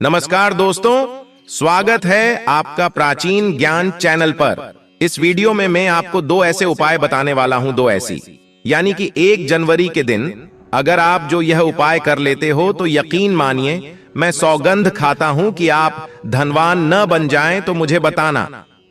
नमस्कार दोस्तों, स्वागत है आपका प्राचीन ज्ञान चैनल पर। इस वीडियो में मैं आपको दो ऐसे उपाय बताने वाला हूं, दो ऐसी यानी कि 1 जनवरी के दिन अगर आप जो यह उपाय कर लेते हो तो यकीन मानिए, मैं सौगंध खाता हूं कि आप धनवान न बन जाएं तो मुझे बताना।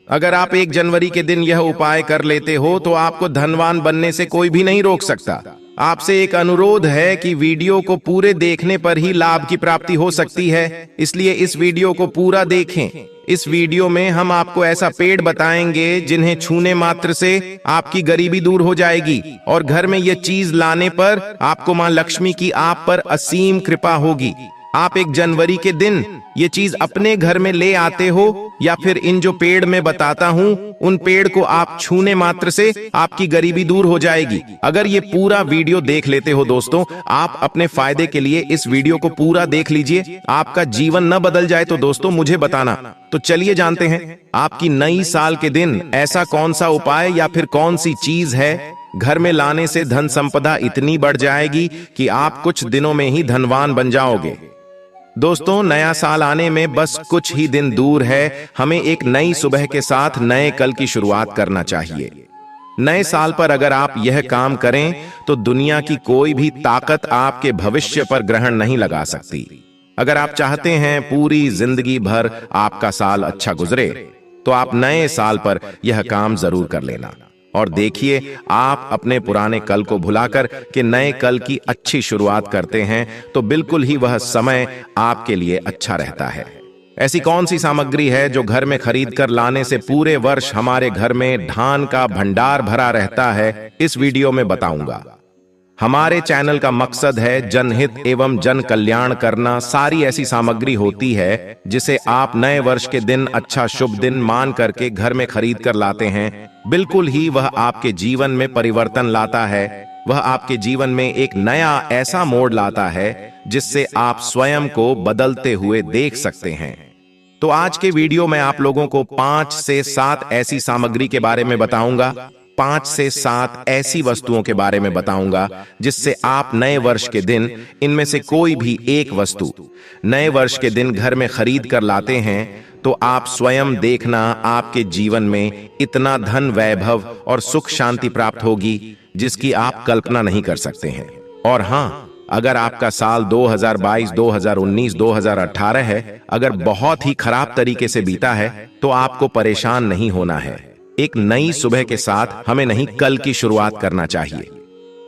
अगर आप 1 जनवरी के दिन यह उपाय कर लेते हो तो आपको धनवान बनने से कोई भी नहीं रोक सकता। आपसे एक अनुरोध है कि वीडियो को पूरे देखने पर ही लाभ की प्राप्ति हो सकती है, इसलिए इस वीडियो को पूरा देखें। इस वीडियो में हम आपको ऐसा पेड़ बताएंगे जिन्हें छूने मात्र से आपकी गरीबी दूर हो जाएगी और घर में यह चीज लाने पर आपको मां लक्ष्मी की आप पर असीम कृपा होगी। आप 1 जनवरी के दिन ये चीज अपने घर में ले आते हो या फिर इन जो पेड़ मैं बताता हूँ उन पेड़ को आप छूने मात्र से आपकी गरीबी दूर हो जाएगी। अगर ये पूरा वीडियो देख लेते हो दोस्तों, आप अपने फायदे के लिए इस वीडियो को पूरा देख लीजिए। आपका जीवन न बदल जाए तो दोस्तों मुझे बताना। तो चलिए जानते हैं, आपकी नई साल के दिन ऐसा कौन सा उपाय या फिर कौन सी चीज है घर में लाने से धन संपदा इतनी बढ़ जाएगी कि आप कुछ दिनों में ही धनवान बन जाओगे। दोस्तों, नया साल आने में बस कुछ ही दिन दूर है। हमें एक नई सुबह के साथ नए कल की शुरुआत करना चाहिए। नए साल पर अगर आप यह काम करें तो दुनिया की कोई भी ताकत आपके भविष्य पर ग्रहण नहीं लगा सकती। अगर आप चाहते हैं पूरी जिंदगी भर आपका साल अच्छा गुजरे तो आप नए साल पर यह काम जरूर कर लेना और देखिए, आप अपने पुराने कल को भुलाकर के नए कल की अच्छी शुरुआत करते हैं तो बिल्कुल ही वह समय आपके लिए अच्छा रहता है। ऐसी कौन सी सामग्री है जो घर में खरीद कर लाने से पूरे वर्ष हमारे घर में धान का भंडार भरा रहता है, इस वीडियो में बताऊंगा। हमारे चैनल का मकसद है जनहित एवं जन कल्याण करना। सारी ऐसी सामग्री होती है जिसे आप नए वर्ष के दिन अच्छा शुभ दिन मान करके घर में खरीद कर लाते हैं। बिल्कुल ही वह आपके जीवन में परिवर्तन लाता है। वह आपके जीवन में एक नया ऐसा मोड़ लाता है जिससे आप स्वयं को बदलते हुए देख सकते हैं। तो आज के वीडियो में आप लोगों को 5 से 7 ऐसी सामग्री के बारे में बताऊंगा। 5 से 7 ऐसी वस्तुओं के बारे में बताऊंगा जिससे आप नए वर्ष के दिन इनमें से कोई भी एक वस्तु नए वर्ष के दिन घर में खरीद कर लाते हैं तो आप स्वयं देखना, आपके जीवन में इतना धन वैभव और सुख शांति प्राप्त होगी जिसकी आप कल्पना नहीं कर सकते हैं। और हाँ, अगर आपका साल 2022, 2019, 2018 है, अगर बहुत ही खराब तरीके से बीता है तो आपको परेशान नहीं होना है। एक नई सुबह के साथ हमें नहीं कल की शुरुआत करना चाहिए।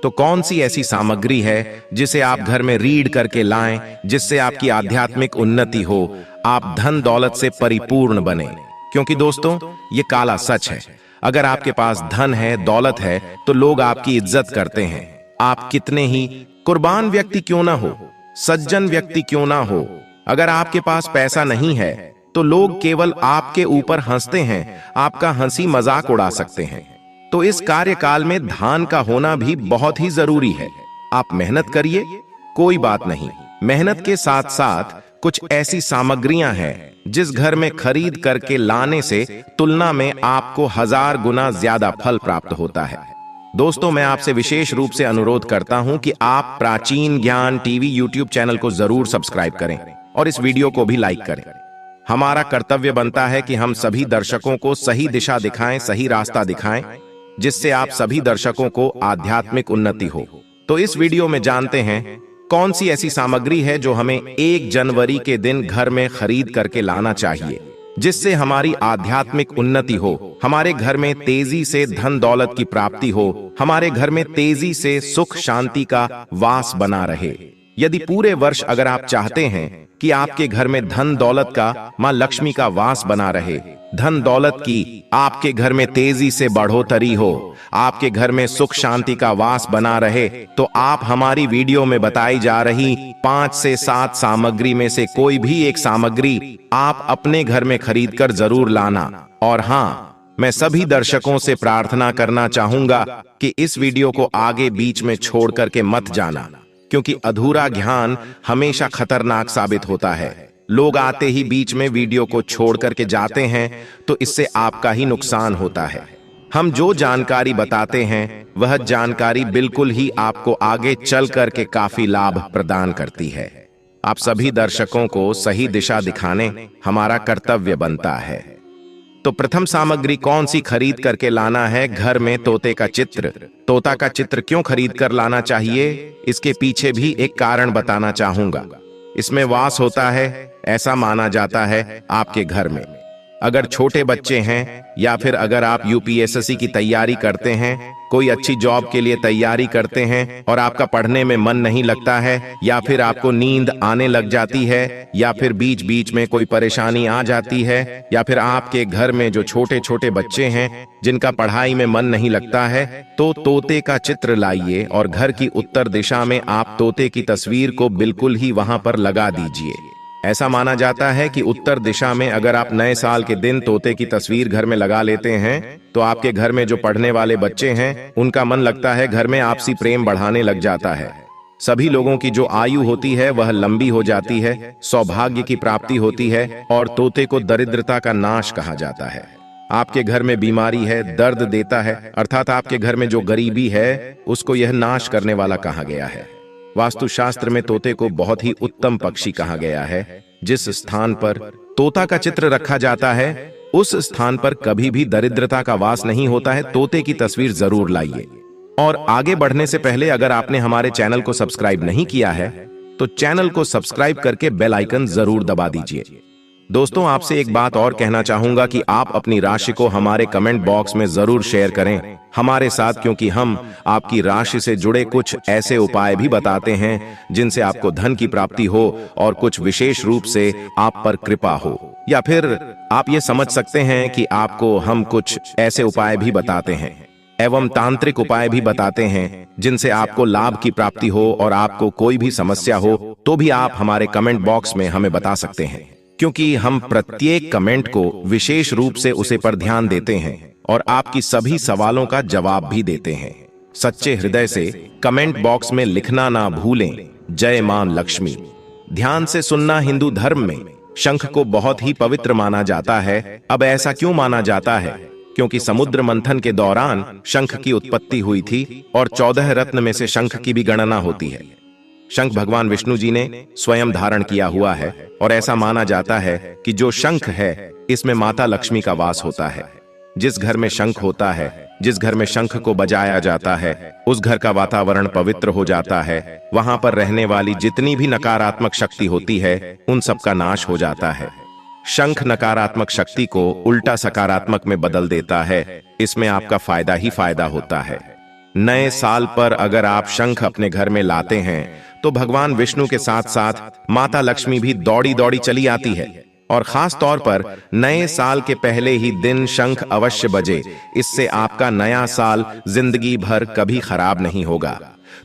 तो कौन सी ऐसी सामग्री है जिसे आप घर में रीड करके लाएं जिससे आपकी आध्यात्मिक उन्नति हो, आप धन दौलत से परिपूर्ण बने? क्योंकि दोस्तों, ये काला सच है। अगर आपके पास धन है, दौलत है तो लोग आपकी इज्जत करते हैं। आप कितने ही कुर्बान व्यक्ति क्यों ना हो, सज्जन व्यक्ति क्यों ना हो, अगर आपके पास पैसा नहीं है तो लोग केवल आपके ऊपर हंसते हैं, आपका हंसी मजाक उड़ा सकते हैं। तो इस कार्यकाल में धान का होना भी बहुत ही जरूरी है। आप मेहनत करिए, कोई बात नहीं। मेहनत के साथ साथ कुछ ऐसी सामग्रियां हैं जिस घर में खरीद करके लाने से तुलना में आपको 1000 गुना ज्यादा फल प्राप्त होता है। दोस्तों, मैं आपसे विशेष रूप से अनुरोध करता हूं कि आप प्राचीन ज्ञान टीवी यूट्यूब चैनल को जरूर सब्सक्राइब करें और इस वीडियो को भी लाइक करें। हमारा कर्तव्य बनता है कि हम सभी दर्शकों को सही दिशा दिखाएं, सही रास्ता दिखाएं, जिससे आप सभी दर्शकों को आध्यात्मिक उन्नति हो। तो इस वीडियो में जानते हैं कौन सी ऐसी सामग्री है जो हमें 1 जनवरी के दिन घर में खरीद करके लाना चाहिए जिससे हमारी आध्यात्मिक उन्नति हो, हमारे घर में तेजी से धन दौलत की प्राप्ति हो, हमारे घर में तेजी से सुख शांति का वास बना रहे। यदि पूरे वर्ष अगर आप चाहते हैं कि आपके घर में धन दौलत का, मां लक्ष्मी का वास बना रहे, धन दौलत की आपके घर में तेजी से बढ़ोतरी हो, आपके घर में सुख शांति का वास बना रहे, तो आप हमारी वीडियो में बताई जा रही 5 से 7 सामग्री में से कोई भी एक सामग्री आप अपने घर में खरीद कर जरूर लाना। और हाँ, मैं सभी दर्शकों से प्रार्थना करना चाहूंगा कि इस वीडियो को आगे बीच में छोड़ करके मत जाना, क्योंकि अधूरा ज्ञान हमेशा खतरनाक साबित होता है। लोग आते ही बीच में वीडियो को छोड़ करके जाते हैं तो इससे आपका ही नुकसान होता है। हम जो जानकारी बताते हैं वह जानकारी बिल्कुल ही आपको आगे चल करके काफी लाभ प्रदान करती है। आप सभी दर्शकों को सही दिशा दिखाने हमारा कर्तव्य बनता है। तो प्रथम सामग्री कौन सी खरीद करके लाना है? घर में तोते का चित्र। तोता का चित्र क्यों खरीद कर लाना चाहिए, इसके पीछे भी एक कारण बताना चाहूंगा। इसमें वास होता है, ऐसा माना जाता है आपके घर में। अगर छोटे बच्चे हैं या फिर अगर आप यूपीएससी की तैयारी करते हैं, कोई अच्छी जॉब के लिए तैयारी करते हैं और आपका पढ़ने में मन नहीं लगता है, या फिर आपको नींद आने लग जाती है, या फिर बीच बीच में कोई परेशानी आ जाती है, या फिर आपके घर में जो छोटे छोटे बच्चे हैं जिनका पढ़ाई में मन नहीं लगता है, तो तोते का चित्र लाइए और घर की उत्तर दिशा में आप तोते की तस्वीर को बिल्कुल ही वहां पर लगा दीजिए। ऐसा माना जाता है कि उत्तर दिशा में अगर आप नए साल के दिन तोते की तस्वीर घर में लगा लेते हैं तो आपके घर में जो पढ़ने वाले बच्चे हैं उनका मन लगता है, घर में आपसी प्रेम बढ़ाने लग जाता है। सभी लोगों की जो आयु होती है वह लंबी हो जाती है, सौभाग्य की प्राप्ति होती है और तोते को दरिद्रता का नाश कहा जाता है। आपके घर में बीमारी है, दर्द देता है, अर्थात आपके घर में जो गरीबी है उसको यह नाश करने वाला कहा गया है। वास्तुशास्त्र में तोते को बहुत ही उत्तम पक्षी कहा गया है। जिस स्थान पर तोता का चित्र रखा जाता है उस स्थान पर कभी भी दरिद्रता का वास नहीं होता है। तोते की तस्वीर जरूर लाइए। और आगे बढ़ने से पहले अगर आपने हमारे चैनल को सब्सक्राइब नहीं किया है तो चैनल को सब्सक्राइब करके बेल आइकन जरूर दबा दीजिए। दोस्तों, आपसे एक बात और कहना चाहूंगा कि आप अपनी राशि को हमारे कमेंट बॉक्स में जरूर शेयर करें हमारे साथ, क्योंकि हम आपकी राशि से जुड़े कुछ ऐसे उपाय भी बताते हैं जिनसे आपको धन की प्राप्ति हो और कुछ विशेष रूप से आप पर कृपा हो। या फिर आप ये समझ सकते हैं कि आपको हम कुछ ऐसे उपाय भी बताते हैं एवं तांत्रिक उपाय भी बताते हैं जिनसे आपको लाभ की प्राप्ति हो और आपको कोई भी समस्या हो तो भी आप हमारे कमेंट बॉक्स में हमें बता सकते हैं, क्योंकि हम प्रत्येक कमेंट को विशेष रूप से उसे पर ध्यान देते हैं और आपकी सभी सवालों का जवाब भी देते हैं। सच्चे हृदय से कमेंट बॉक्स में लिखना ना भूलें, जय मां लक्ष्मी। ध्यान से सुनना, हिंदू धर्म में शंख को बहुत ही पवित्र माना जाता है। अब ऐसा क्यों माना जाता है? क्योंकि समुद्र मंथन के दौरान शंख की उत्पत्ति हुई थी और 14 रत्न में से शंख की भी गणना होती है। शंख भगवान विष्णु जी ने स्वयं धारण किया हुआ है और ऐसा माना जाता है कि जो शंख है इसमें माता लक्ष्मी का वास होता है। जिस घर में शंख होता है, जिस घर में शंख को बजाया जाता है, उस घर का वातावरण पवित्र हो जाता है। वहां पर रहने वाली जितनी भी नकारात्मक शक्ति होती है उन सब का नाश हो जाता है। शंख नकारात्मक शक्ति को उल्टा सकारात्मक में बदल देता है। इसमें आपका फायदा ही फायदा होता है। नए साल पर अगर आप शंख अपने घर में लाते हैं तो भगवान विष्णु के साथ साथ माता लक्ष्मी भी दौड़ी दौड़ी चली आती है। और खास तौर पर नए साल के पहले ही दिन शंख अवश्य बजे। इससे आपका नया साल जिंदगी भर कभी खराब नहीं होगा।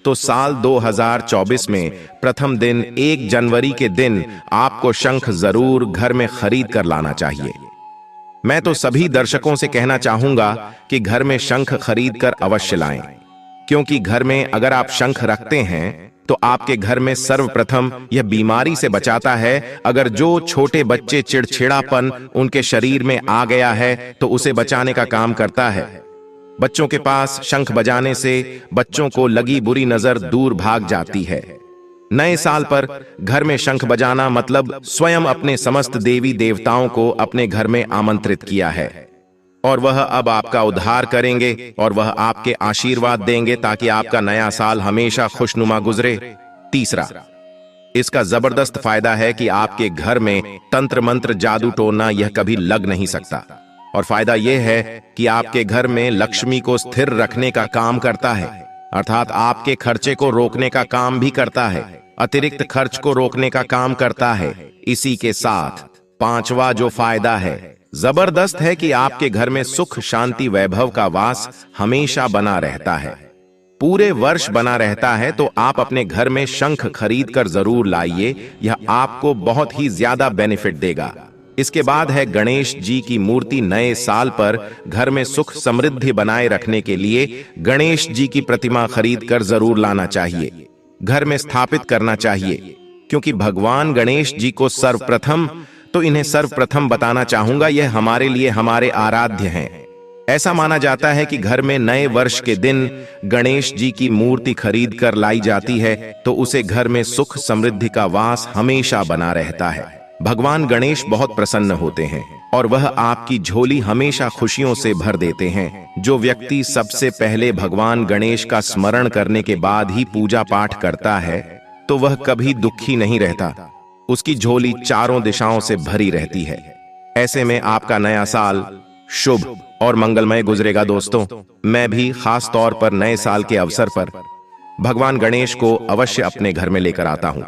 तो साल 2024 में प्रथम दिन 1 जनवरी के दिन आपको शंख जरूर घर में खरीद कर लाना चाहिए। मैं तो सभी दर्शकों से कहना चाहूंगा कि घर में शंख खरीद कर अवश्य लाएं, क्योंकि घर में अगर आप शंख रखते हैं तो आपके घर में सर्वप्रथम यह बीमारी से बचाता है। अगर जो छोटे बच्चे चिड़चिड़ापन उनके शरीर में आ गया है तो उसे बचाने का काम करता है। बच्चों के पास शंख बजाने से बच्चों को लगी बुरी नजर दूर भाग जाती है। नए साल पर घर में शंख बजाना मतलब स्वयं अपने समस्त देवी देवताओं को अपने घर में आमंत्रित किया है और वह अब आपका उद्धार करेंगे और वह आपके आशीर्वाद देंगे ताकि आपका नया साल हमेशा खुशनुमा गुजरे। तीसरा, इसका जबरदस्त फायदा है कि आपके घर में तंत्र मंत्र जादू टोना यह कभी लग नहीं सकता। और फायदा यह है कि आपके घर में लक्ष्मी को स्थिर रखने का काम करता है, अर्थात आपके खर्चे को रोकने का काम भी करता है, अतिरिक्त खर्च को रोकने का काम करता है। इसी के साथ पांचवा जो फायदा है जबरदस्त है कि आपके घर में सुख शांति वैभव का वास हमेशा बना रहता है, पूरे वर्ष बना रहता है। तो आप अपने घर में शंख खरीद कर जरूर लाइए, यह आपको बहुत ही ज्यादा बेनिफिट देगा। इसके बाद है गणेश जी की मूर्ति। नए साल पर घर में सुख समृद्धि बनाए रखने के लिए गणेश जी की प्रतिमा खरीद कर जरूर लाना चाहिए, घर में स्थापित करना चाहिए, क्योंकि भगवान गणेश जी को सर्वप्रथम इन्हें सर्वप्रथम बताना चाहूंगा, यह हमारे लिए हमारे आराध्य हैं। ऐसा माना जाता है कि घर में नए वर्ष के दिन गणेश जी की मूर्ति खरीद कर लाई जाती है तो उसे घर में सुख समृद्धि का वास हमेशा बना रहता है। भगवान गणेश बहुत प्रसन्न होते हैं और वह आपकी झोली हमेशा खुशियों से भर देते हैं। जो व्यक्ति सबसे पहले भगवान गणेश का स्मरण करने के बाद ही पूजा पाठ करता है तो वह कभी दुखी नहीं रहता। उसकी झोली चारों दिशाओं से भरी रहती है। ऐसे में आपका नया साल शुभ और मंगलमय गुजरेगा। दोस्तों, मैं भी खास तौर पर नए साल के अवसर पर भगवान गणेश को अवश्य अपने घर में लेकर आता हूं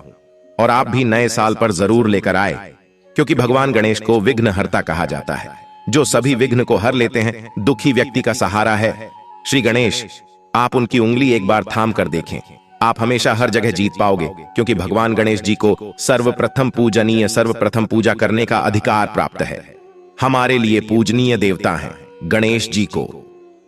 और आप भी नए साल पर जरूर लेकर आए, क्योंकि भगवान गणेश को विघ्नहर्ता कहा जाता है, जो सभी विघ्न को हर लेते हैं, दुखी व्यक्ति का सहारा है। श्री गणेश, आप उनकी उंगली एक बार थाम कर देखें, आप हमेशा हर जगह जीत पाओगे, क्योंकि भगवान गणेश जी को सर्वप्रथम पूजनीय सर्वप्रथम पूजा करने का अधिकार प्राप्त है। हमारे लिए पूजनीय देवता हैं। गणेश जी को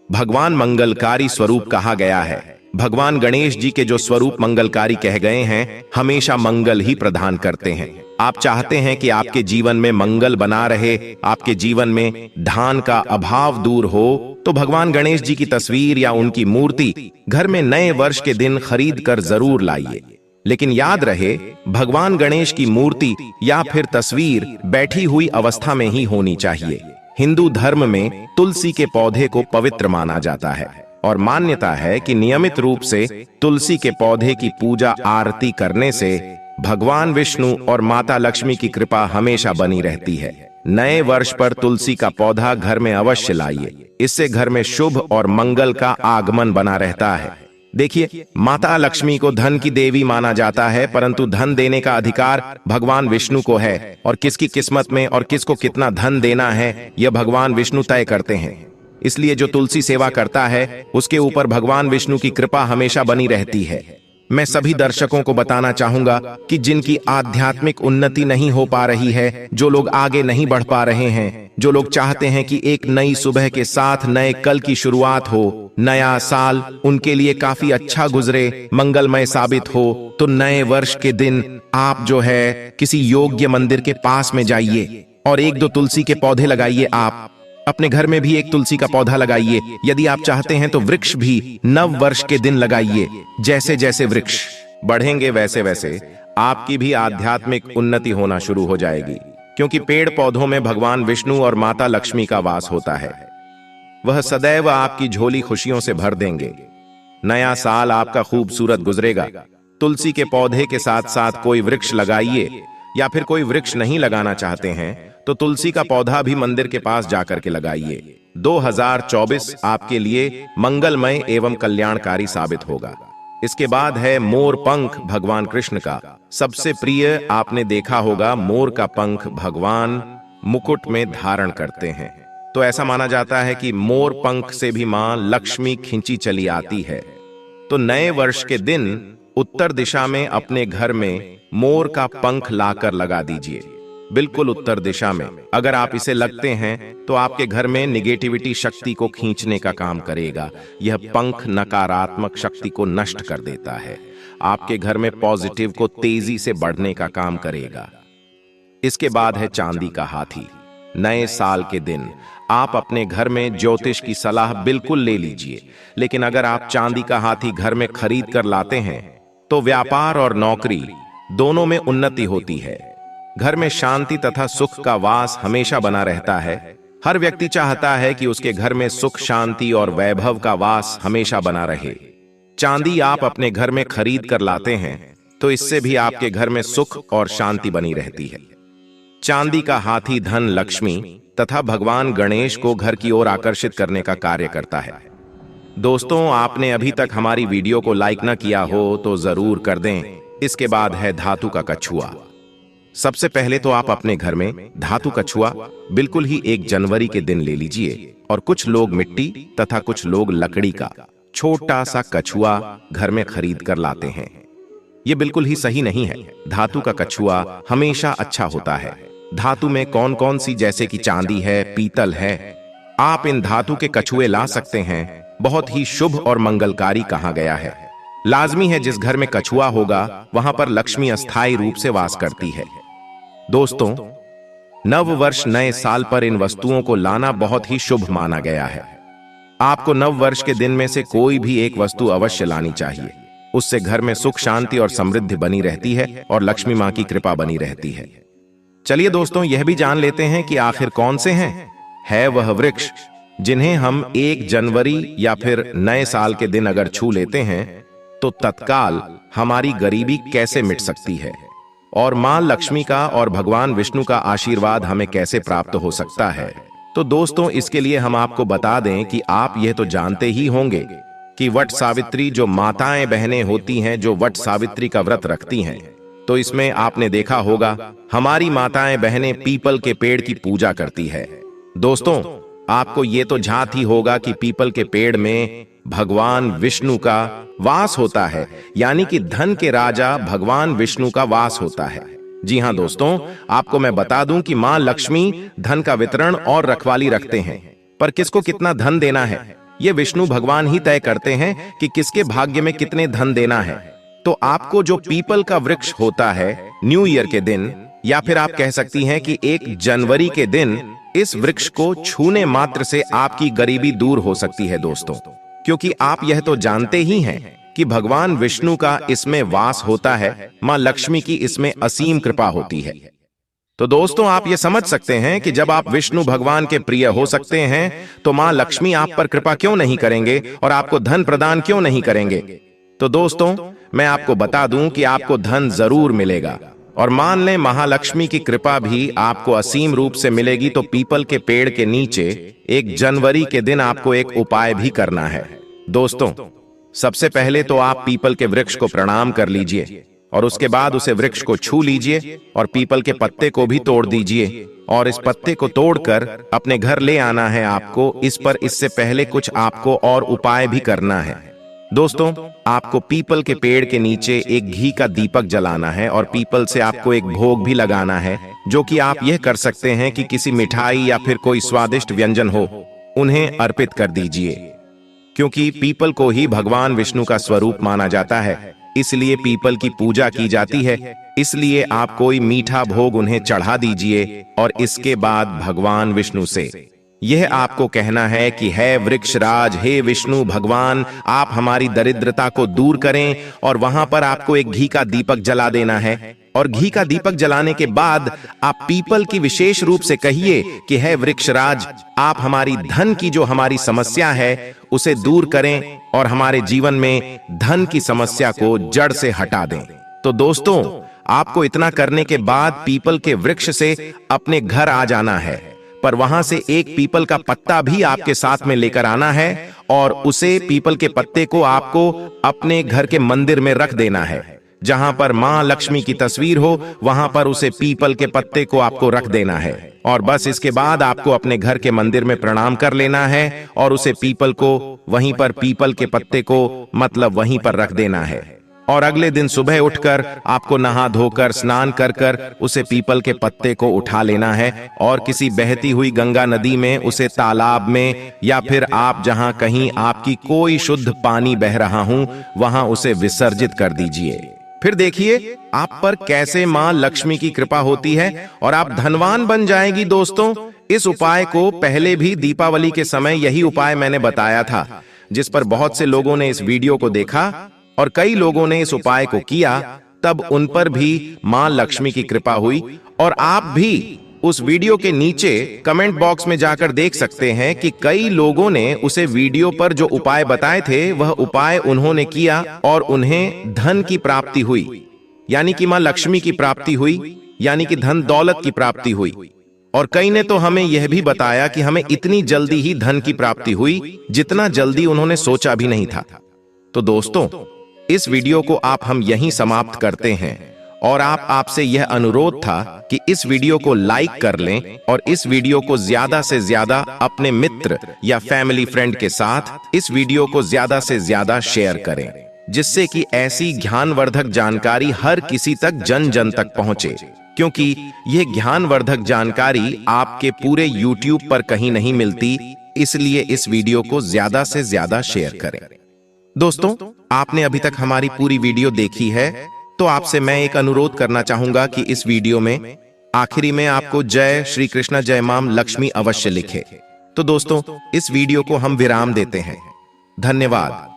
भगवान मंगलकारी स्वरूप कहा गया है। भगवान गणेश जी के जो स्वरूप मंगलकारी कह गए हैं, हमेशा मंगल ही प्रदान करते हैं। आप चाहते हैं कि आपके जीवन में मंगल बना रहे, आपके जीवन में धन का अभाव दूर हो, तो भगवान गणेश जी की तस्वीर या उनकी मूर्ति घर में नए वर्ष के दिन खरीद कर जरूर लाइए। लेकिन याद रहे, भगवान गणेश की मूर्ति या फिर तस्वीर बैठी हुई अवस्था में ही होनी चाहिए। हिंदू धर्म में तुलसी के पौधे को पवित्र माना जाता है और मान्यता है कि नियमित रूप से तुलसी के पौधे की पूजा आरती करने से भगवान विष्णु और माता लक्ष्मी की कृपा हमेशा बनी रहती है। नए वर्ष पर तुलसी का पौधा घर में अवश्य लाइए, इससे घर में शुभ और मंगल का आगमन बना रहता है। देखिए, माता लक्ष्मी को धन की देवी माना जाता है, परंतु धन देने का अधिकार भगवान विष्णु को है और किसकी किस्मत में और किसको कितना धन देना है यह भगवान विष्णु तय करते हैं। इसलिए जो तुलसी सेवा करता है उसके ऊपर भगवान विष्णु की कृपा हमेशा बनी रहती है। मैं सभी दर्शकों को बताना चाहूंगा कि जिनकी आध्यात्मिक उन्नति नहीं हो पा रही है, जो लोग आगे नहीं बढ़ पा रहे हैं, जो लोग चाहते हैं कि एक नई सुबह के साथ नए कल की शुरुआत हो, नया साल उनके लिए काफी अच्छा गुजरे, मंगलमय साबित हो, तो नए वर्ष के दिन आप जो है किसी योग्य मंदिर के पास में जाइए और एक दो तुलसी के पौधे लगाइए। आप अपने घर में भी एक तुलसी का पौधा लगाइए। यदि आप चाहते हैं तो वृक्ष भी नव वर्ष के दिन लगाइए। जैसे जैसे वृक्ष बढ़ेंगे वैसे वैसे आपकी भी आध्यात्मिक उन्नति होना शुरू हो जाएगी, क्योंकि पेड़ पौधों में भगवान विष्णु और माता लक्ष्मी का वास होता है। वह सदैव आपकी झोली खुशियों से भर देंगे। नया साल आपका खूबसूरत गुजरेगा। तुलसी के पौधे के साथ साथ कोई वृक्ष लगाइए, या फिर कोई वृक्ष नहीं लगाना चाहते हैं तो तुलसी का पौधा भी मंदिर के पास जाकर के लगाइए। 2024 आपके लिए मंगलमय एवं कल्याणकारी साबित होगा। इसके बाद है मोर पंख भगवान कृष्ण का। सबसे प्रिय आपने देखा होगा, मोर का पंख भगवान मुकुट में धारण करते हैं। तो ऐसा माना जाता है कि मोर पंख से भी मां लक्ष्मी खींची चली आती है। तो नए वर्ष के दिन उत्तर दिशा में अपने घर में मोर का पंख लाकर लगा दीजिए, बिल्कुल उत्तर दिशा में। अगर आप इसे लगते हैं तो आपके घर में निगेटिविटी शक्ति को खींचने का काम करेगा। यह पंख नकारात्मक शक्ति को नष्ट कर देता है। आपके घर में पॉजिटिव को तेजी से बढ़ने का काम करेगा। इसके बाद है चांदी का हाथी। नए साल के दिन आप अपने घर में ज्योतिष की सलाह बिल्कुल ले लीजिए, लेकिन अगर आप चांदी का हाथी घर में खरीद कर लाते हैं तो व्यापार और नौकरी दोनों में उन्नति होती है। घर में शांति तथा सुख का वास हमेशा बना रहता है। हर व्यक्ति चाहता है कि उसके घर में सुख, शांति और वैभव का वास हमेशा बना रहे। चांदी आप अपने घर में खरीद कर लाते हैं तो इससे भी आपके घर में सुख और शांति बनी रहती है। चांदी का हाथी धन, लक्ष्मी तथा भगवान गणेश को घर की ओर आकर्षित करने का कार्य करता है। दोस्तों, आपने अभी तक हमारी वीडियो को लाइक न किया हो तो जरूर कर दें। इसके बाद है धातु का कछुआ। सबसे पहले तो आप अपने घर में धातु कछुआ बिल्कुल ही 1 जनवरी के दिन ले लीजिए, और कुछ लोग मिट्टी तथा कुछ लोग लकड़ी का छोटा सा कछुआ घर में खरीद कर लाते हैं। ये बिल्कुल ही सही नहीं है। धातु का कछुआ हमेशा अच्छा होता है। धातु में कौन कौन सी, जैसे कि चांदी है, पीतल है, आप इन धातु के कछुए ला सकते हैं। बहुत ही शुभ और मंगलकारी कहा गया है। लाजमी है जिस घर में कछुआ होगा वहां पर लक्ष्मी अस्थायी रूप से वास करती है। दोस्तों, नव वर्ष नए साल पर इन वस्तुओं को लाना बहुत ही शुभ माना गया है। आपको नव वर्ष के दिन में से कोई भी एक वस्तु अवश्य लानी चाहिए। उससे घर में सुख शांति और समृद्धि बनी रहती है और लक्ष्मी माँ की कृपा बनी रहती है। चलिए दोस्तों, यह भी जान लेते हैं कि आखिर कौन से हैं। है वह वृक्ष जिन्हें हम 1 जनवरी या फिर नए साल के दिन अगर छू लेते हैं तो तत्काल हमारी गरीबी कैसे मिट सकती है और मां लक्ष्मी का और भगवान विष्णु का आशीर्वाद हमें कैसे प्राप्त हो सकता है। तो दोस्तों, इसके लिए हम आपको बता दें कि आप यह तो जानते ही होंगे कि वट सावित्री जो माताएं बहनें होती हैं, जो वट सावित्री का व्रत रखती हैं, तो इसमें आपने देखा होगा हमारी माताएं बहनें पीपल के पेड़ की पूजा करती है। दोस्तों, आपको ये तो झांत ही होगा कि पीपल के पेड़ में भगवान विष्णु का वास होता है, यानी कि धन के राजा भगवान विष्णु का वास होता है। जी हां दोस्तों, आपको मैं बता दूं कि मां लक्ष्मी धन का वितरण और रखवाली रखते हैं, पर किसको कितना धन देना है ये विष्णु भगवान ही तय करते हैं कि किसके भाग्य में कितने धन देना है। तो आपको जो पीपल का वृक्ष होता है, न्यू ईयर के दिन या फिर आप कह सकती हैं कि 1 जनवरी के दिन इस वृक्ष को छूने मात्र से आपकी गरीबी दूर हो सकती है दोस्तों, क्योंकि आप यह तो जानते ही हैं कि भगवान विष्णु का इसमें वास होता है, मां लक्ष्मी की इसमें असीम कृपा होती है। तो दोस्तों, आप ये समझ सकते हैं कि जब आप विष्णु भगवान के प्रिय हो सकते हैं तो मां लक्ष्मी आप पर कृपा क्यों नहीं करेंगे और आपको धन प्रदान क्यों नहीं करेंगे। तो दोस्तों, मैं आपको बता दूं कि आपको धन जरूर मिलेगा और मान लें महालक्ष्मी की कृपा भी आपको असीम रूप से मिलेगी। तो पीपल के पेड़ के नीचे 1 जनवरी के दिन आपको एक उपाय भी करना है। दोस्तों, सबसे पहले तो आप पीपल के वृक्ष को प्रणाम कर लीजिए और उसके बाद उसे वृक्ष को छू लीजिए और पीपल के पत्ते को भी तोड़ दीजिए और इस पत्ते को तोड़कर अपने घर ले आना है आपको। इससे पहले कुछ आपको और उपाय भी करना है। दोस्तों, आपको पीपल के पेड़ के नीचे एक घी का दीपक जलाना है और पीपल से आपको एक भोग भी लगाना है, जो कि आप यह कर सकते हैं कि किसी मिठाई या फिर कोई स्वादिष्ट व्यंजन हो, उन्हें अर्पित कर दीजिए, क्योंकि पीपल को ही भगवान विष्णु का स्वरूप माना जाता है, इसलिए पीपल की पूजा की जाती है। इसलिए आप कोई मीठा भोग उन्हें चढ़ा दीजिए और इसके बाद भगवान विष्णु से यह आपको कहना है कि हे वृक्षराज, हे विष्णु भगवान, आप हमारी दरिद्रता को दूर करें। और वहां पर आपको एक घी का दीपक जला देना है और घी का दीपक जलाने के बाद आप पीपल की विशेष रूप से कहिए कि हे वृक्षराज, आप हमारी धन की जो हमारी समस्या है उसे दूर करें और हमारे जीवन में धन की समस्या को जड़ से हटा दें। तो दोस्तों, आपको इतना करने के बाद पीपल के वृक्ष से अपने घर आ जाना है, पर वहां से एक पीपल का पत्ता भी आपके साथ में लेकर आना है और उसे पीपल के पत्ते को आपको अपने घर के मंदिर में रख देना है। जहां पर मां लक्ष्मी की तस्वीर हो वहां पर उसे पीपल के पत्ते को आपको रख देना है और बस इसके बाद आपको अपने घर के मंदिर में प्रणाम कर लेना है और उसे पीपल को वहीं पर पीपल के पत्ते को मतलब वहीं पर रख देना है। और अगले दिन सुबह उठकर आपको नहा धोकर स्नान कर कर उसे पीपल के पत्ते को उठा लेना है और किसी बहती हुई गंगा नदी में, उसे तालाब में या फिर आप जहां कहीं आपकी कोई शुद्ध पानी बह रहा हूं वहां उसे विसर्जित कर दीजिए। फिर देखिए आप पर कैसे मां लक्ष्मी की कृपा होती है और आप धनवान बन जाएगी। दोस्तों, इस उपाय को पहले भी दीपावली के समय यही उपाय मैंने बताया था, जिस पर बहुत से लोगों ने इस वीडियो को देखा और कई लोगों ने इस उपाय को किया, तब उन पर भी मां लक्ष्मी की कृपा हुई। और आप भी उस वीडियो के नीचे कमेंट बॉक्स में जाकर देख सकते हैं कि कई लोगों ने उसे वीडियो पर जो उपाय बताए थे वह उपाय उन्होंने किया और उन्हें धन की प्राप्ति हुई, यानी कि मां लक्ष्मी की प्राप्ति हुई, यानी कि धन दौलत की प्राप्ति हुई। और कई ने तो हमें यह भी बताया कि हमें इतनी जल्दी ही धन की प्राप्ति हुई जितना जल्दी उन्होंने सोचा भी नहीं था। तो दोस्तों, इस वीडियो को आप हम यहीं समाप्त करते हैं और आपसे यह अनुरोध था कि इस वीडियो को लाइक कर लें और इस वीडियो को ज्यादा से ज्यादा अपने मित्र या फैमिली फ्रेंड के साथ इस वीडियो को ज्यादा से ज्यादा शेयर करें, जिससे कि ऐसी ज्ञानवर्धक जानकारी हर किसी तक जन जन तक पहुंचे, क्योंकि यह ज्ञानवर्धक जानकारी आपके पूरे YouTube पर कहीं नहीं मिलती। इसलिए इस वीडियो को ज्यादा से ज्यादा शेयर करें। दोस्तों, आपने अभी तक हमारी पूरी वीडियो देखी है, तो आपसे मैं एक अनुरोध करना चाहूंगा कि इस वीडियो में आखिरी में आपको जय श्री कृष्ण जय मां लक्ष्मी अवश्य लिखे। तो दोस्तों, इस वीडियो को हम विराम देते हैं। धन्यवाद।